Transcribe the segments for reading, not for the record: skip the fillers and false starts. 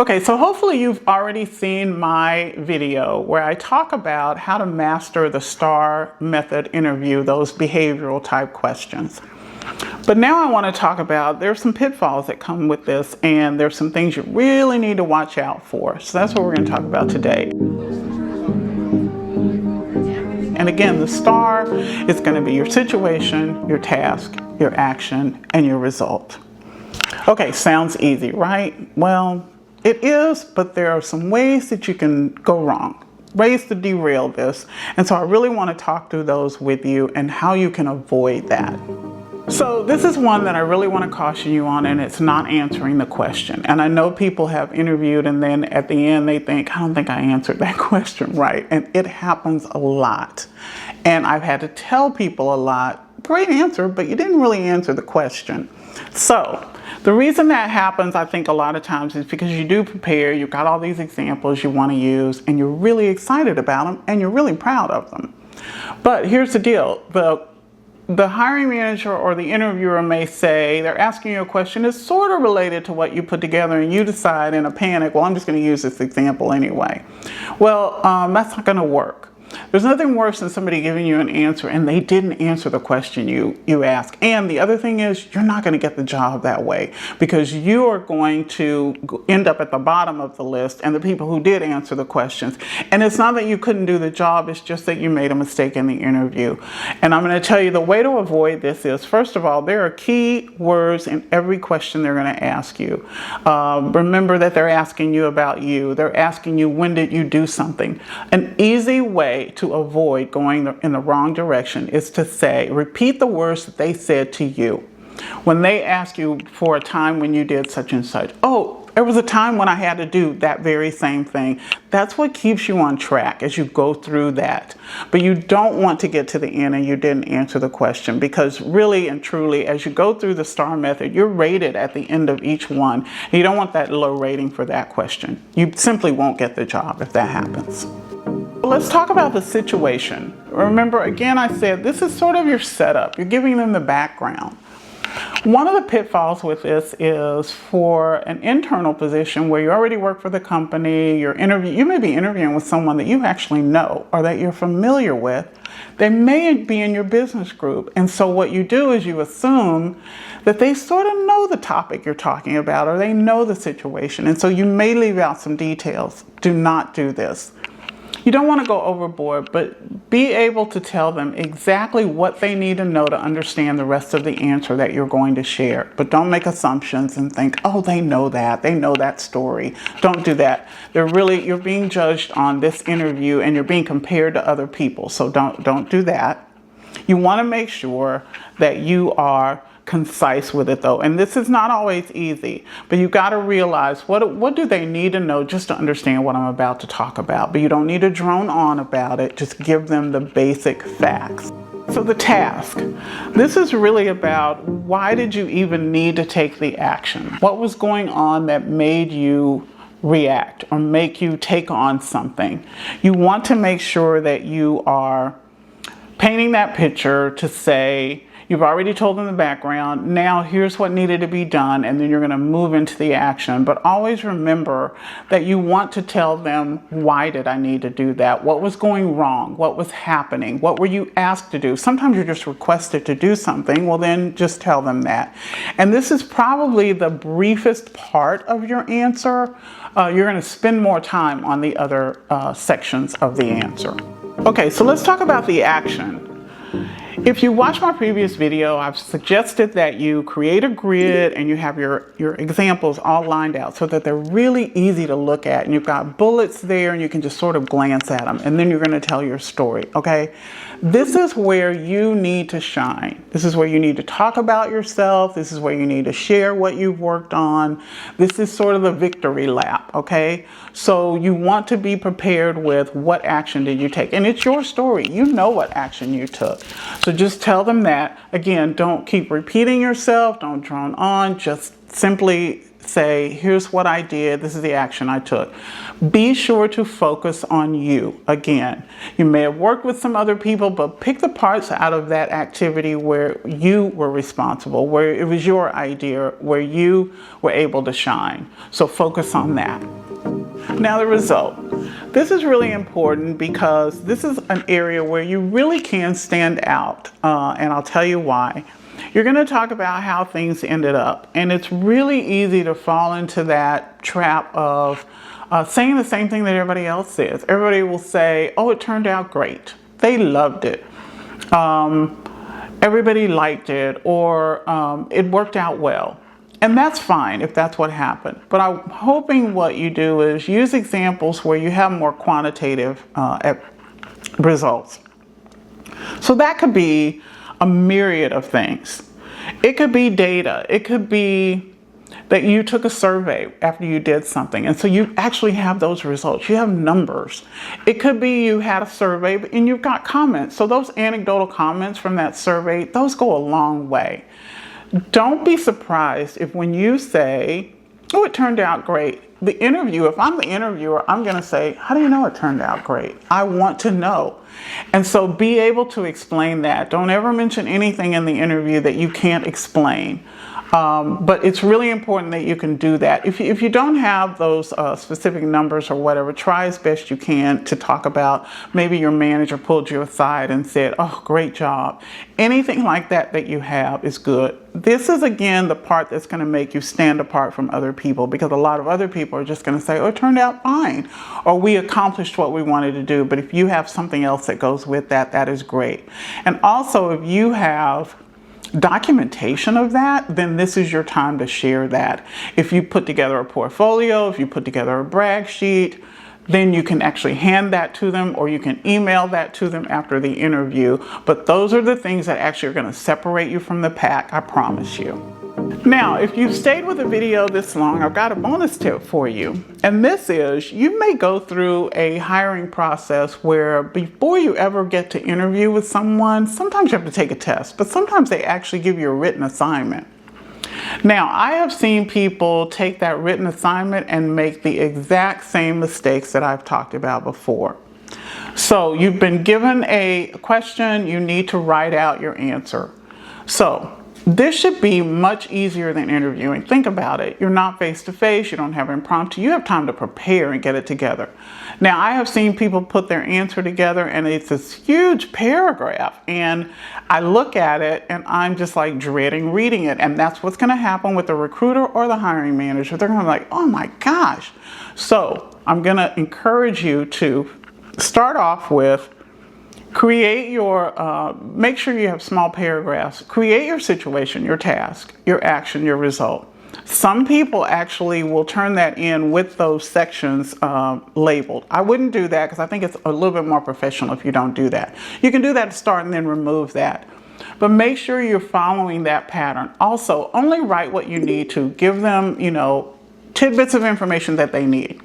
Okay, so hopefully you've already seen my video where I talk about how to master the STAR method interview, those behavioral type questions. But now I want to talk about, there's some pitfalls that come with this, and there's some things you really need to watch out for. So that's what we're going to talk about today. And again, the STAR is going to be your situation, your task, your action, and your result. Okay, sounds easy, right? Well, it is, but there are some ways that you can go wrong, ways to derail this. And so I really want to talk through those with you and how you can avoid that. So this is one that I really want to caution you on, and it's not answering the question. And I know people have interviewed and then at the end they think, I don't think I answered that question right. And it happens a lot. And I've had to tell people a lot, great answer, but you didn't really answer the question. So the reason that happens, I think a lot of times, is because you do prepare, you've got all these examples you want to use, and you're really excited about them, and you're really proud of them. But here's the deal. The hiring manager or the interviewer may say, they're asking you a question that's sort of related to what you put together, and you decide in a panic, well, I'm just going to use this example anyway. Well, that's not going to work. There's nothing worse than somebody giving you an answer and they didn't answer the question you asked. And the other thing is, you're not going to get the job that way, because you are going to end up at the bottom of the list and the people who did answer the questions. And it's not that you couldn't do the job, it's just that you made a mistake in the interview. And I'm going to tell you the way to avoid this is, first of all, there are key words in every question they're going to ask you. Remember that they're asking you about you. They're asking you, when did you do something? An easy way to avoid going in the wrong direction is to say, repeat the words that they said to you. When they ask you for a time when you did such and such, oh, there was a time when I had to do that very same thing. That's what keeps you on track as you go through that. But you don't want to get to the end and you didn't answer the question, because really and truly, as you go through the STAR method, you're rated at the end of each one. You don't want that low rating for that question. You simply won't get the job if that happens. Let's talk about the situation. Remember, again, I said this is sort of your setup. You're giving them the background. One of the pitfalls with this is for an internal position where you already work for the company, you may be interviewing with someone that you actually know or that you're familiar with. They may be in your business group. And so what you do is you assume that they sort of know the topic you're talking about, or they know the situation. And so you may leave out some details. Do not do this. You don't want to go overboard, but be able to tell them exactly what they need to know to understand the rest of the answer that you're going to share. But don't make assumptions and think, oh, they know that story. Don't do that. You're being judged on this interview and you're being compared to other people. So don't do that. You want to make sure that you are concise with it, though, and this is not always easy, but you got to realize what do they need to know just to understand what I'm about to talk about. But you don't need to drone on about it. Just give them the basic facts. So the task, this is really about, why did you even need to take the action? What was going on that made you react or make you take on something? You want to make sure that you are painting that picture to say, you've already told them the background. Now here's what needed to be done, and then you're going to move into the action. But always remember that you want to tell them, why did I need to do that? What was going wrong? What was happening? What were you asked to do? Sometimes you're just requested to do something. Well, then just tell them that. And this is probably the briefest part of your answer. You're going to spend more time on the other sections of the answer. Okay, so let's talk about the action. If you watch my previous video, I've suggested that you create a grid and you have your examples all lined out so that they're really easy to look at, and you've got bullets there and you can just sort of glance at them, and then you're going to tell your story, okay? This is where you need to shine. This is where you need to talk about yourself. This is where you need to share what you've worked on. This is sort of the victory lap, okay? So you want to be prepared with, what action did you take? And it's your story. You know what action you took. So just tell them that. Again, don't keep repeating yourself. Don't drone on. Just simply say, here's what I did. This is the action I took. Be sure to focus on you. Again, you may have worked with some other people, but pick the parts out of that activity where you were responsible, where it was your idea, where you were able to shine. So focus on that. Now the result. This is really important because this is an area where you really can stand out, and I'll tell you why. You're going to talk about how things ended up, and it's really easy to fall into that trap of saying the same thing that everybody else says. Everybody will say, oh, it turned out great. They loved it. Everybody liked it, or it worked out well. And that's fine if that's what happened. But I'm hoping what you do is use examples where you have more quantitative results. So that could be a myriad of things. It could be data. It could be that you took a survey after you did something, and so you actually have those results. You have numbers. It could be you had a survey and you've got comments. So those anecdotal comments from that survey, those go a long way. Don't be surprised if when you say, oh, it turned out great. The interview, if I'm the interviewer, I'm going to say, how do you know it turned out great? I want to know. And so be able to explain that. Don't ever mention anything in the interview that you can't explain. But it's really important that you can do that. If you don't have those specific numbers or whatever, try as best you can to talk about maybe your manager pulled you aside and said, oh, great job. Anything like that that you have is good. This is, again, the part that's going to make you stand apart from other people, because a lot of other people are just going to say, oh, it turned out fine, or we accomplished what we wanted to do. But if you have something else that goes with that, that is great. And also, if you have documentation of that, then this is your time to share that. If you put together a portfolio, if you put together a brag sheet, then you can actually hand that to them, or you can email that to them after the interview. But those are the things that actually are going to separate you from the pack, I promise you. Now, if you've stayed with the video this long, I've got a bonus tip for you. And this is, you may go through a hiring process where before you ever get to interview with someone, sometimes you have to take a test, but sometimes they actually give you a written assignment. Now, I have seen people take that written assignment and make the exact same mistakes that I've talked about before. So you've been given a question, you need to write out your answer. So this should be much easier than interviewing. Think about it. You're not face-to-face. You don't have impromptu. You have time to prepare and get it together. Now, I have seen people put their answer together, and it's this huge paragraph. And I look at it, and I'm just like dreading reading it. And that's what's going to happen with the recruiter or the hiring manager. They're going to be like, oh my gosh. So I'm going to encourage you to start off with create your, make sure you have small paragraphs. Create your situation, your task, your action, your result. Some people actually will turn that in with those sections labeled. I wouldn't do that because I think it's a little bit more professional if you don't do that. You can do that to start and then remove that. But make sure you're following that pattern. Also, only write what you need to. Give them, tidbits of information that they need.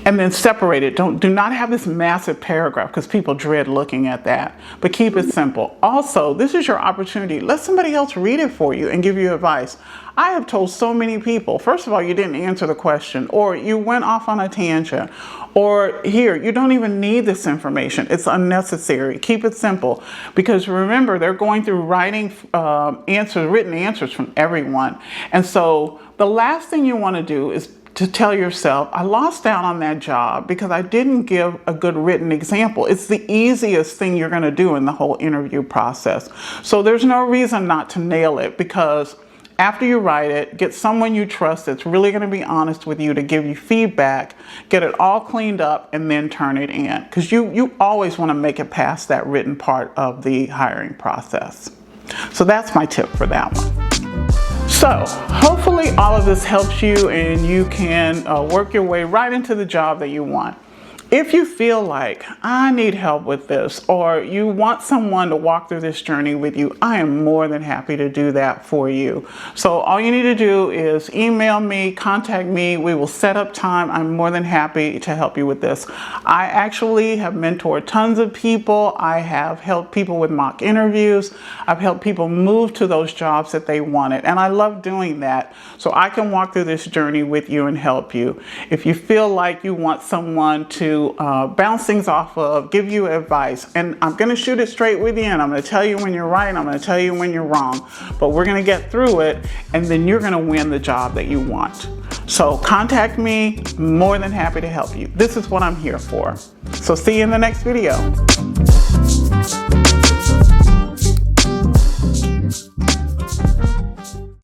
And then separate it. Do not have this massive paragraph because people dread looking at that. But keep it simple. Also, this is your opportunity. Let somebody else read it for you and give you advice. I have told so many people, first of all, you didn't answer the question, or you went off on a tangent, or here, you don't even need this information. It's unnecessary. Keep it simple. Because remember, they're going through writing written answers from everyone. And so the last thing you want to do is to tell yourself, I lost out on that job because I didn't give a good written example. It's the easiest thing you're going to do in the whole interview process. So there's no reason not to nail it, because after you write it, get someone you trust that's really going to be honest with you to give you feedback, get it all cleaned up, and then turn it in. Because you always want to make it past that written part of the hiring process. So that's my tip for that one. So hopefully all of this helps you and you can work your way right into the job that you want. If you feel like I need help with this, or you want someone to walk through this journey with you, I am more than happy to do that for you. So all you need to do is email me, contact me. We will set up time. I'm more than happy to help you with this. I actually have mentored tons of people. I have helped people with mock interviews. I've helped people move to those jobs that they wanted. And I love doing that. So I can walk through this journey with you and help you. If you feel like you want someone to to bounce things off of, give you advice. And I'm going to shoot it straight with you, and I'm going to tell you when you're right, and I'm going to tell you when you're wrong. But we're going to get through it, and then you're going to win the job that you want. So contact me, more than happy to help you. This is what I'm here for. So see you in the next video.